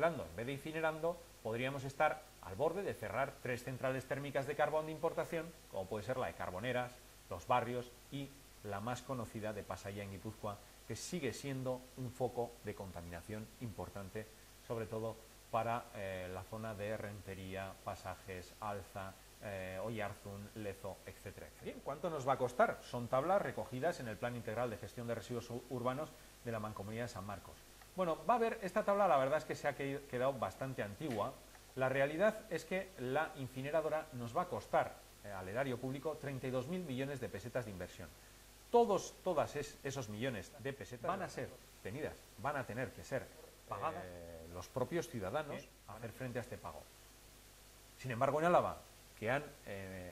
reciclando en vez de incinerando, podríamos estar al borde de cerrar 3 centrales térmicas de carbón de importación, como puede ser la de Carboneras, Los Barrios y la más conocida de Pasaia en Guipúzcoa, que sigue siendo un foco de contaminación importante, sobre todo para la zona de Rentería, Pasajes, Alza, Oyarzún, Lezo, etcétera, etcétera. Bien, ¿cuánto nos va a costar? Son tablas recogidas en el Plan Integral de Gestión de Residuos Urbanos de la Mancomunidad de San Marcos. Bueno, va a haber, esta tabla la verdad es que se ha quedado bastante antigua. La realidad es que la incineradora nos va a costar al erario público 32.000 millones de pesetas de inversión. Todos esos millones de pesetas van a tener que ser pagadas los propios ciudadanos a hacer frente a este pago. Sin embargo, en Álava, que han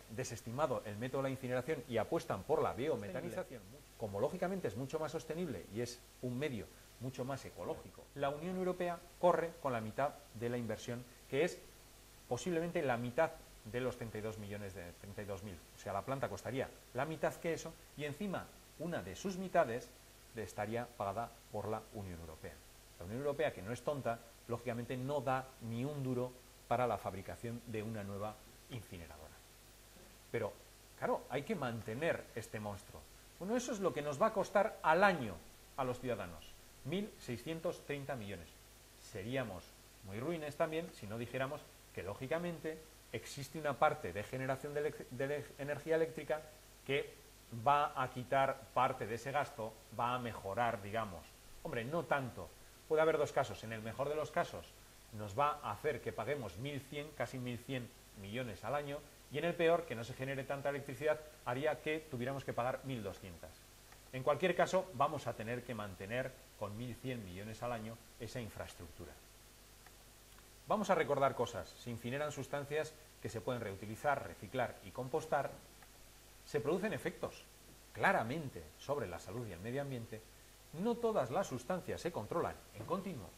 desestimado el método de la incineración y apuestan por la biometanización, como lógicamente es mucho más sostenible y es un medio mucho más ecológico, la Unión Europea corre con la mitad de la inversión, que es posiblemente la mitad de los 32.000. O sea, la planta costaría la mitad que eso y encima una de sus mitades estaría pagada por la Unión Europea. La Unión Europea, que no es tonta, lógicamente no da ni un duro para la fabricación de una nueva incineradora. Pero, claro, hay que mantener este monstruo. Bueno, eso es lo que nos va a costar al año a los ciudadanos. 1.630 millones. Seríamos muy ruines también si no dijéramos que, lógicamente, existe una parte de generación de energía eléctrica que va a quitar parte de ese gasto, va a mejorar, digamos. Hombre, no tanto. Puede haber dos casos. En el mejor de los casos, nos va a hacer que paguemos 1.100, casi 1.100 millones al año, y en el peor, que no se genere tanta electricidad, haría que tuviéramos que pagar 1.200. En cualquier caso, vamos a tener que mantener con 1.100 millones al año esa infraestructura. Vamos a recordar cosas. Se incineran sustancias que se pueden reutilizar, reciclar y compostar. Se producen efectos claramente sobre la salud y el medio ambiente. No todas las sustancias se controlan en continuo.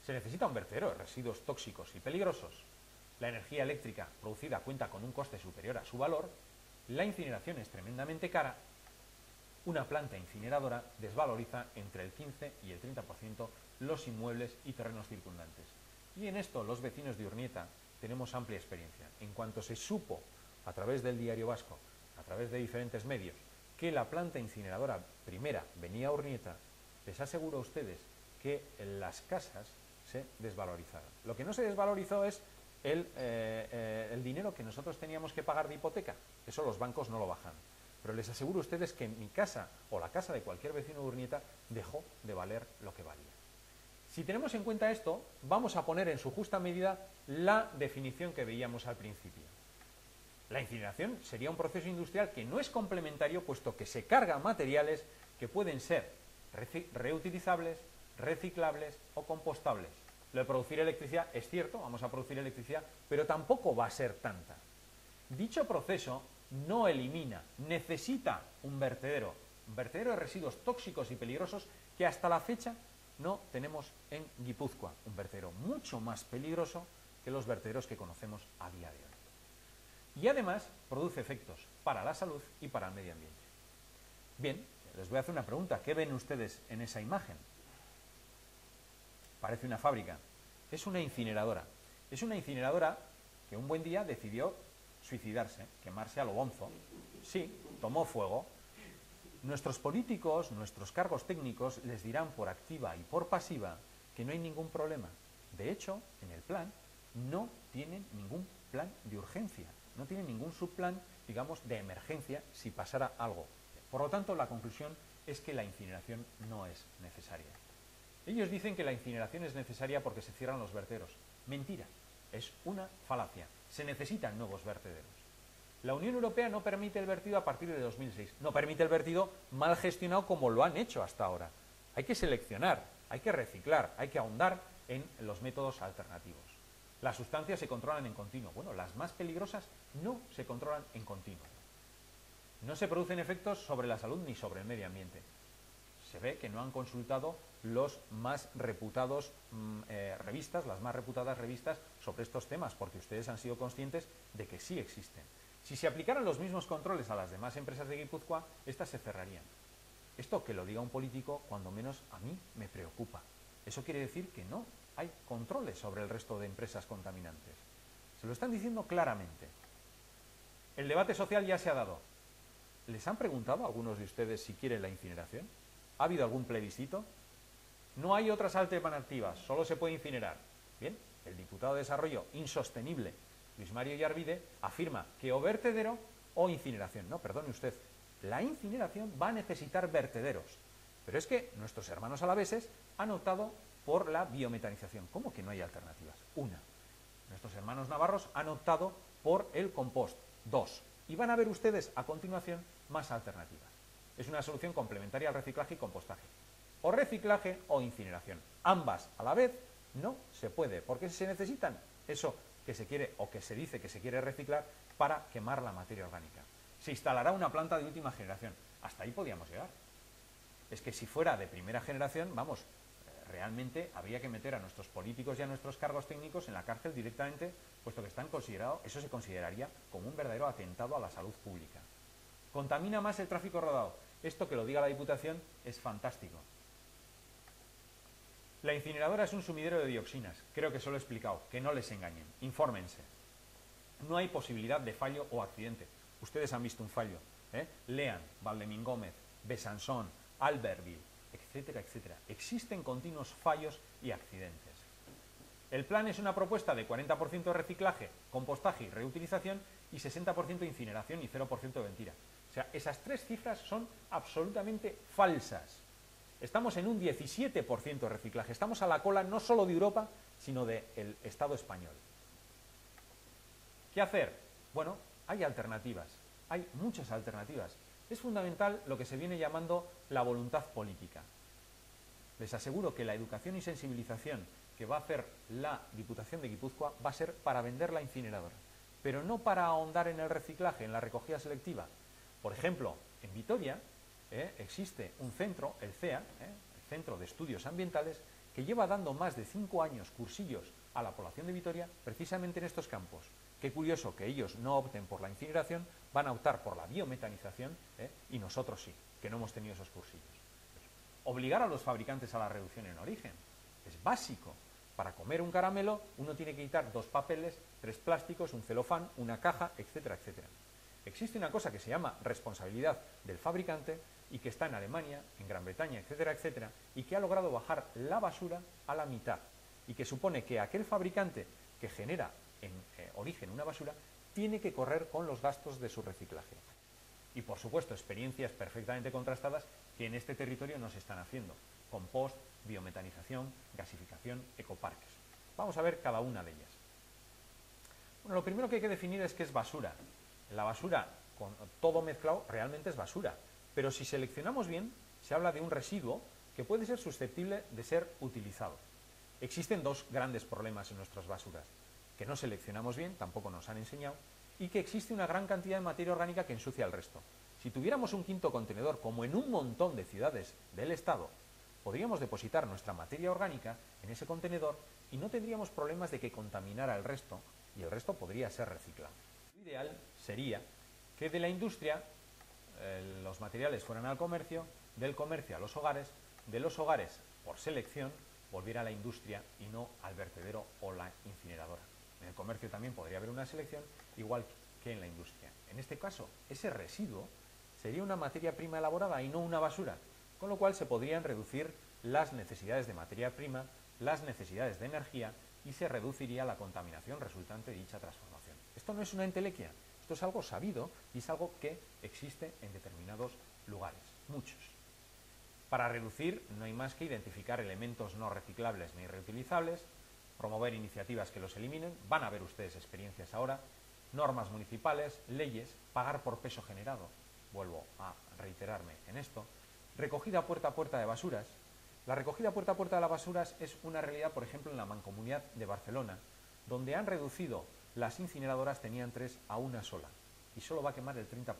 Se necesita un vertedero de residuos tóxicos y peligrosos. La energía eléctrica producida cuenta con un coste superior a su valor. La incineración es tremendamente cara. Una planta incineradora desvaloriza entre el 15 y el 30% los inmuebles y terrenos circundantes. Y en esto los vecinos de Urnieta tenemos amplia experiencia. En cuanto se supo, a través del Diario Vasco, a través de diferentes medios, que la planta incineradora primera venía a Urnieta, les aseguro a ustedes que las casas se desvalorizaron. Lo que no se desvalorizó es el dinero que nosotros teníamos que pagar de hipoteca. Eso los bancos no lo bajan. Pero les aseguro a ustedes que mi casa o la casa de cualquier vecino de Urnieta dejó de valer lo que valía. Si tenemos en cuenta esto, vamos a poner en su justa medida la definición que veíamos al principio. La incineración sería un proceso industrial que no es complementario, puesto que se carga materiales que pueden ser reutilizables, reciclables o compostables. Lo de producir electricidad es cierto, vamos a producir electricidad, pero tampoco va a ser tanta. Dicho proceso no elimina, necesita un vertedero de residuos tóxicos y peligrosos que hasta la fecha no tenemos en Guipúzcoa, un vertedero mucho más peligroso que los vertederos que conocemos a día de hoy. Y además produce efectos para la salud y para el medio ambiente. Bien, les voy a hacer una pregunta. ¿Qué ven ustedes en esa imagen? Parece una fábrica. Es una incineradora. Es una incineradora que un buen día decidió suicidarse, quemarse a lo bonzo. Sí, tomó fuego. Nuestros políticos, nuestros cargos técnicos les dirán por activa y por pasiva que no hay ningún problema. De hecho, en el plan no tienen ningún plan de urgencia, no tienen ningún subplan, digamos, de emergencia si pasara algo. Por lo tanto, la conclusión es que la incineración no es necesaria. Ellos dicen que la incineración es necesaria porque se cierran los vertederos. Mentira, es una falacia. Se necesitan nuevos vertederos. La Unión Europea no permite el vertido a partir de 2006. No permite el vertido mal gestionado como lo han hecho hasta ahora. Hay que seleccionar, hay que reciclar, hay que ahondar en los métodos alternativos. Las sustancias se controlan en continuo. Bueno, las más peligrosas no se controlan en continuo. No se producen efectos sobre la salud ni sobre el medio ambiente. Se ve que no han consultado los más reputados revistas, las más reputadas revistas sobre estos temas, porque ustedes han sido conscientes de que sí existen. Si se aplicaran los mismos controles a las demás empresas de Guipúzcoa, estas se cerrarían. Esto que lo diga un político, cuando menos a mí me preocupa. Eso quiere decir que no hay controles sobre el resto de empresas contaminantes. Se lo están diciendo claramente. El debate social ya se ha dado. ¿Les han preguntado a algunos de ustedes si quieren la incineración? ¿Ha habido algún plebiscito? No hay otras alternativas, solo se puede incinerar. Bien, el diputado de Desarrollo Insostenible, Luis Mario Yarvide, afirma que o vertedero o incineración. No, perdone usted, la incineración va a necesitar vertederos. Pero es que nuestros hermanos alaveses han optado por la biometanización. ¿Cómo que no hay alternativas? Una. Nuestros hermanos navarros han optado por el compost. Dos. Y van a ver ustedes a continuación más alternativas. Es una solución complementaria al reciclaje y compostaje. O reciclaje o incineración. Ambas a la vez no se puede, porque se necesitan eso que se quiere o que se dice que se quiere reciclar para quemar la materia orgánica. Se instalará una planta de última generación. Hasta ahí podíamos llegar. Es que si fuera de primera generación, vamos, realmente habría que meter a nuestros políticos y a nuestros cargos técnicos en la cárcel directamente, puesto que están considerados, eso se consideraría como un verdadero atentado a la salud pública. Contamina más el tráfico rodado. Esto que lo diga la Diputación es fantástico. La incineradora es un sumidero de dioxinas. Creo que se lo he explicado. Que no les engañen. Infórmense. No hay posibilidad de fallo o accidente. Ustedes han visto un fallo. Lean Valdemín Gómez, Besançon, Albertville, etcétera, etcétera. Existen continuos fallos y accidentes. El plan es una propuesta de 40% de reciclaje, compostaje y reutilización y 60% de incineración y 0% de mentira. O sea, esas tres cifras son absolutamente falsas. Estamos en un 17% de reciclaje. Estamos a la cola no solo de Europa, sino del Estado español. ¿Qué hacer? Bueno, hay alternativas. Hay muchas alternativas. Es fundamental lo que se viene llamando la voluntad política. Les aseguro que la educación y sensibilización que va a hacer la Diputación de Guipúzcoa va a ser para vender la incineradora, pero no para ahondar en el reciclaje, en la recogida selectiva. Por ejemplo, en Vitoria existe un centro, el CEA, el Centro de Estudios Ambientales, que lleva dando más de 5 años cursillos a la población de Vitoria precisamente en estos campos. Qué curioso que ellos no opten por la incineración, van a optar por la biometanización y nosotros sí, que no hemos tenido esos cursillos. Obligar a los fabricantes a la reducción en origen es básico. Para comer un caramelo uno tiene que quitar 2 papeles, 3 plásticos, un celofán, una caja, etcétera, etcétera. Existe una cosa que se llama responsabilidad del fabricante y que está en Alemania, en Gran Bretaña, etcétera, etcétera, y que ha logrado bajar la basura a la mitad y que supone que aquel fabricante que genera en origen una basura tiene que correr con los gastos de su reciclaje. Y por supuesto experiencias perfectamente contrastadas que en este territorio no se están haciendo: compost, biometanización, gasificación, ecoparques. Vamos a ver cada una de ellas. Bueno, lo primero que hay que definir es qué es basura. La basura, con todo mezclado, realmente es basura, pero si seleccionamos bien, se habla de un residuo que puede ser susceptible de ser utilizado. Existen 2 grandes problemas en nuestras basuras: que no seleccionamos bien, tampoco nos han enseñado, y que existe una gran cantidad de materia orgánica que ensucia el resto. Si tuviéramos un quinto contenedor, como en un montón de ciudades del Estado, podríamos depositar nuestra materia orgánica en ese contenedor y no tendríamos problemas de que contaminara el resto, y el resto podría ser reciclado. Lo ideal sería que de la industria los materiales fueran al comercio, del comercio a los hogares, de los hogares, por selección, volviera a la industria y no al vertedero o la incineradora. En el comercio también podría haber una selección, igual que en la industria. En este caso, ese residuo sería una materia prima elaborada y no una basura, con lo cual se podrían reducir las necesidades de materia prima, las necesidades de energía y se reduciría la contaminación resultante de dicha transformación. Esto no es una entelequia, esto es algo sabido y es algo que existe en determinados lugares, muchos. Para reducir no hay más que identificar elementos no reciclables ni reutilizables, promover iniciativas que los eliminen, van a ver ustedes experiencias ahora, normas municipales, leyes, pagar por peso generado, vuelvo a reiterarme en esto, recogida puerta a puerta de basuras. La recogida puerta a puerta de las basuras es una realidad, por ejemplo, en la Mancomunidad de Barcelona, donde han reducido las incineradoras, tenían 3 a una sola, y solo va a quemar el 30%.